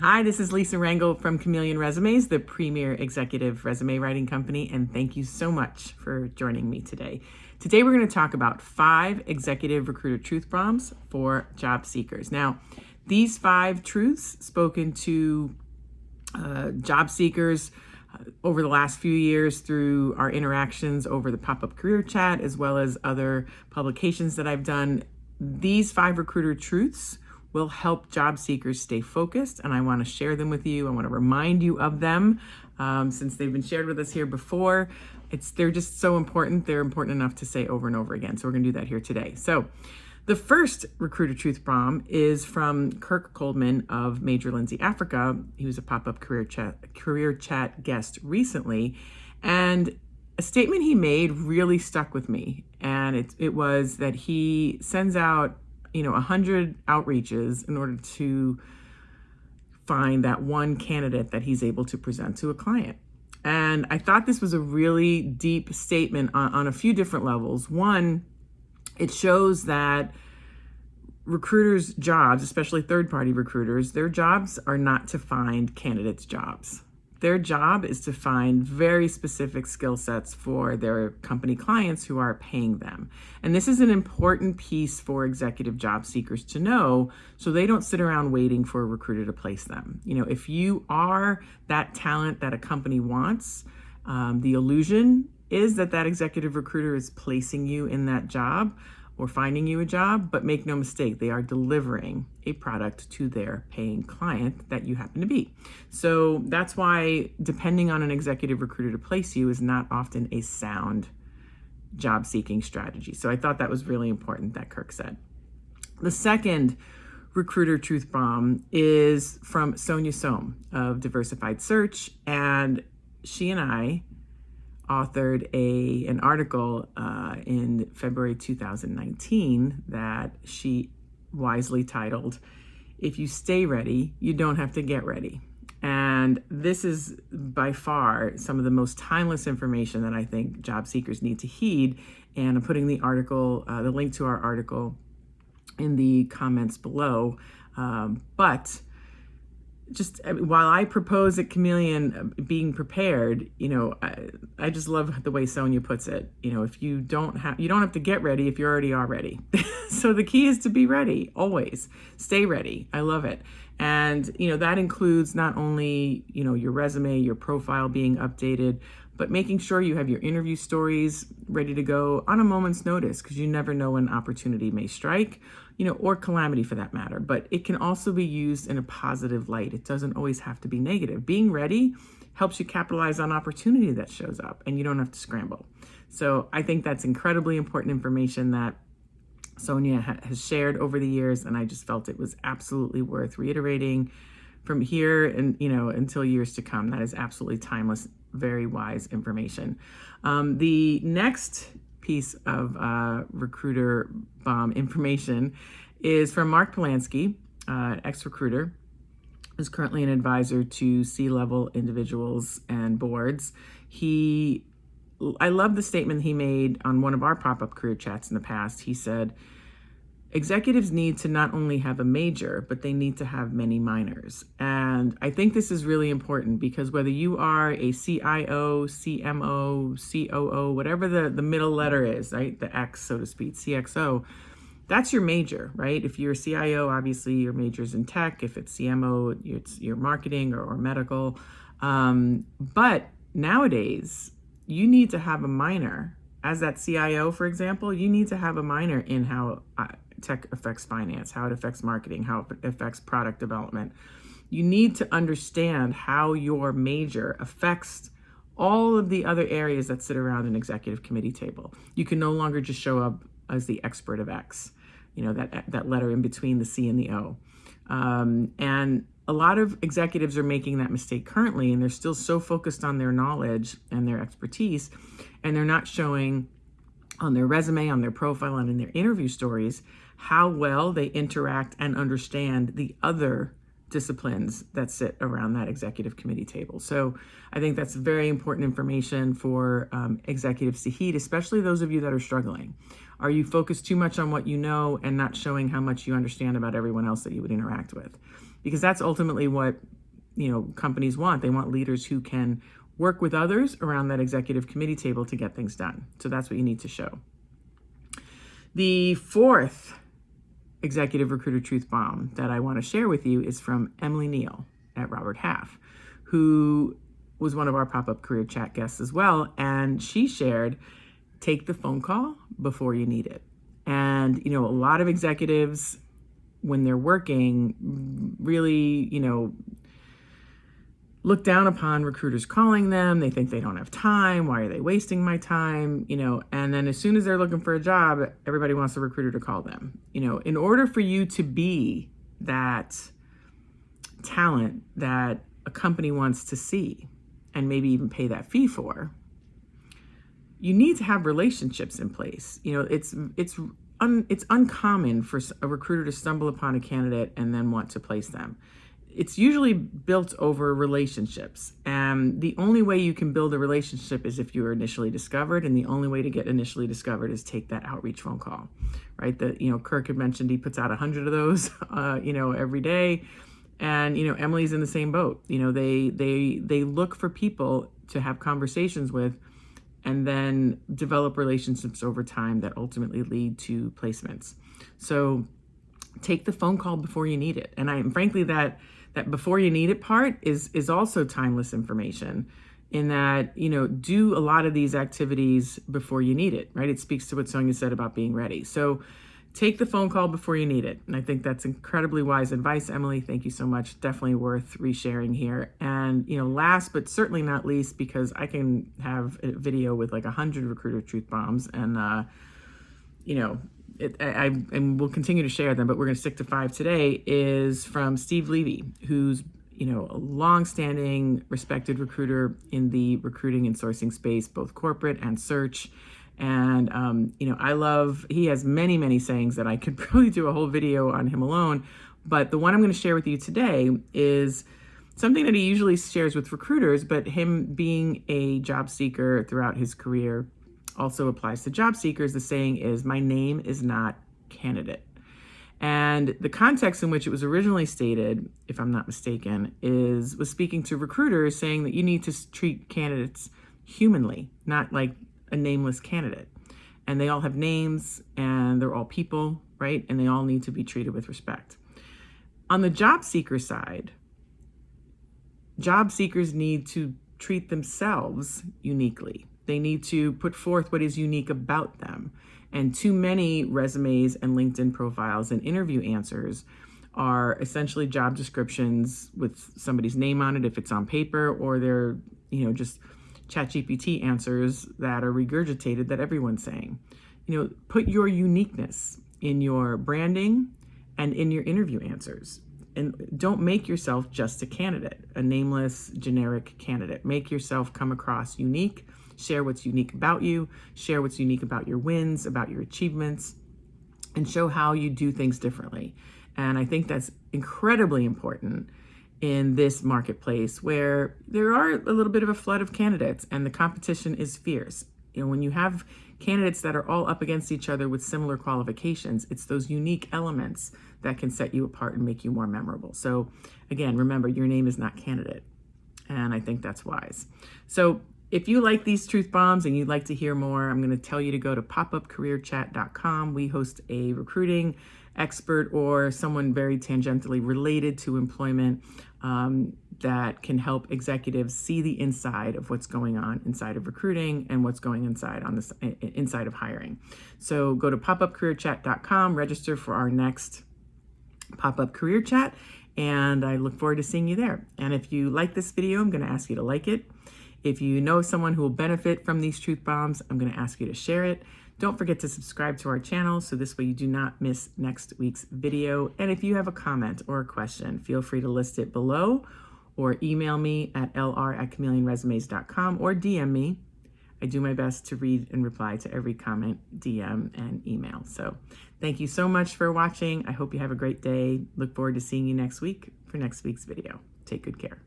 Hi, this is Lisa Rangel from Chameleon Resumes, the premier executive resume writing company, and thank you so much for joining me today. Today, we're going to talk about 5 executive recruiter truth bombs for job seekers. Now, these 5 truths spoken to job seekers over the last few years through our interactions over the pop-up career chat, as well as other publications that I've done. These 5 recruiter truths will help job seekers stay focused, and I want to share them with you. I want to remind you of them since they've been shared with us here before. They're just so important. They're important enough to say over and over again. So we're going to do that here today. So the first recruiter truth bomb is from Kirk Coleman of Major Lindsey, Africa. He was a pop-up career chat guest recently, and a statement he made really stuck with me. And it was that he sends out 100 outreaches in order to find that one candidate that he's able to present to a client. And I thought this was a really deep statement on a few different levels. One, it shows that recruiters' jobs, especially third-party recruiters, their jobs are not to find candidates' jobs. Their job is to find very specific skill sets for their company clients who are paying them. And this is an important piece for executive job seekers to know, so they don't sit around waiting for a recruiter to place them. If you are that talent that a company wants, the illusion is that executive recruiter is placing you in that job or finding you a job, but make no mistake, they are delivering a product to their paying client that you happen to be. So that's why depending on an executive recruiter to place you is not often a sound job seeking strategy. So I thought that was really important that Kirk said. The second recruiter truth bomb is from Sonya of Diversified Search, and she and I authored an article in February 2019 that she wisely titled, "If You Stay Ready, You Don't Have to Get Ready." And this is by far some of the most timeless information that I think job seekers need to heed. And I'm putting the link to our article in the comments below. But while I propose at Chameleon being prepared, I just love the way Sonya puts it. If you don't have to get ready if you already are ready. So the key is to be ready, always. Stay ready. I love it. And, that includes not only, your resume, your profile being updated, but making sure you have your interview stories ready to go on a moment's notice, because you never know when opportunity may strike, or calamity for that matter. But it can also be used in a positive light. It doesn't always have to be negative. Being ready helps you capitalize on opportunity that shows up, and you don't have to scramble. So I think that's incredibly important information that Sonya has shared over the years, and I just felt it was absolutely worth reiterating from here and until years to come. That is absolutely timeless, very wise information. The next piece of recruiter bomb information is from Mark Polansky, ex-recruiter, who's currently an advisor to C-level individuals and boards. I love the statement he made on one of our pop-up career chats in the past. He said, executives need to not only have a major, but they need to have many minors. And I think this is really important because whether you are a CIO, CMO, COO, whatever the middle letter is, right? The X, so to speak, CXO, that's your major, right? If you're a CIO, obviously your major's in tech. If it's CMO, it's your marketing or medical. But nowadays, you need to have a minor. As that CIO, for example, you need to have a minor in how tech affects finance, how it affects marketing, how it affects product development. You need to understand how your major affects all of the other areas that sit around an executive committee table. You can no longer just show up as the expert of X, that letter in between the C and the O. And a lot of executives are making that mistake currently, and they're still so focused on their knowledge and their expertise, and they're not showing on their resume, on their profile, and in their interview stories how well they interact and understand the other disciplines that sit around that executive committee table. So I think that's very important information for executives to heed, especially those of you that are struggling. Are you focused too much on what you know and not showing how much you understand about everyone else that you would interact with? Because that's ultimately what companies want. They want leaders who can work with others around that executive committee table to get things done. So that's what you need to show. The fourth executive recruiter truth bomb that I want to share with you is from Emily Neill at Robert Half, who was one of our pop-up career chat guests as well. And she shared, take the phone call before you need it. And, a lot of executives, when they're working, really, look down upon recruiters calling them. They think they don't have time. Why are they wasting my time? And then as soon as they're looking for a job, everybody wants a recruiter to call them. In order for you to be that talent that a company wants to see and maybe even pay that fee for, you need to have relationships in place. It's uncommon for a recruiter to stumble upon a candidate and then want to place them. It's usually built over relationships. And the only way you can build a relationship is if you are initially discovered. And the only way to get initially discovered is take that outreach phone call, right? Kirk had mentioned he puts out 100 of those, every day. And, Emily's in the same boat. They look for people to have conversations with and then develop relationships over time that ultimately lead to placements. So take the phone call before you need it. And frankly, that before you need it part is also timeless information, in that, do a lot of these activities before you need it, right? It speaks to what Sonya said about being ready. So take the phone call before you need it. And I think that's incredibly wise advice, Emily. Thank you so much. Definitely worth resharing here. And, last but certainly not least, because I can have a video with like 100 recruiter truth bombs and, and we'll continue to share them, but we're going to stick to 5 today, is from Steve Levy, who's, a long-standing respected recruiter in the recruiting and sourcing space, both corporate and search. And, he has many, many sayings that I could probably do a whole video on him alone. But the one I'm going to share with you today is something that he usually shares with recruiters, but him being a job seeker throughout his career also applies to job seekers. The saying is, my name is not candidate. And the context in which it was originally stated, if I'm not mistaken, was speaking to recruiters, saying that you need to treat candidates humanly, not like a nameless candidate. And they all have names and they're all people, right? And they all need to be treated with respect. On the job seeker side, job seekers need to treat themselves uniquely. They need to put forth what is unique about them. And too many resumes and LinkedIn profiles and interview answers are essentially job descriptions with somebody's name on it if it's on paper, or they're, just ChatGPT answers that are regurgitated that everyone's saying. Put your uniqueness in your branding and in your interview answers. And don't make yourself just a candidate, a nameless, generic candidate. Make yourself come across unique. Share what's unique about you. Share what's unique about your wins, about your achievements, and show how you do things differently. And I think that's incredibly important in this marketplace where there are a little bit of a flood of candidates and the competition is fierce. When you have candidates that are all up against each other with similar qualifications, it's those unique elements that can set you apart and make you more memorable. So again, remember, your name is not candidate. And I think that's wise. So if you like these truth bombs and you'd like to hear more, I'm going to tell you to go to popupcareerchat.com. We host a recruiting expert or someone very tangentially related to employment that can help executives see the inside of what's going on inside of recruiting and what's going inside of hiring. So go to popupcareerchat.com, register for our next pop-up career chat, and I look forward to seeing you there. And if you like this video, I'm going to ask you to like it. If you know someone who will benefit from these truth bombs, I'm going to ask you to share it. Don't forget to subscribe to our channel so this way you do not miss next week's video. And if you have a comment or a question, feel free to list it below or email me at lr@chameleonresumes.com or DM me. I do my best to read and reply to every comment, DM, and email. So thank you so much for watching. I hope you have a great day. Look forward to seeing you next week for next week's video. Take good care.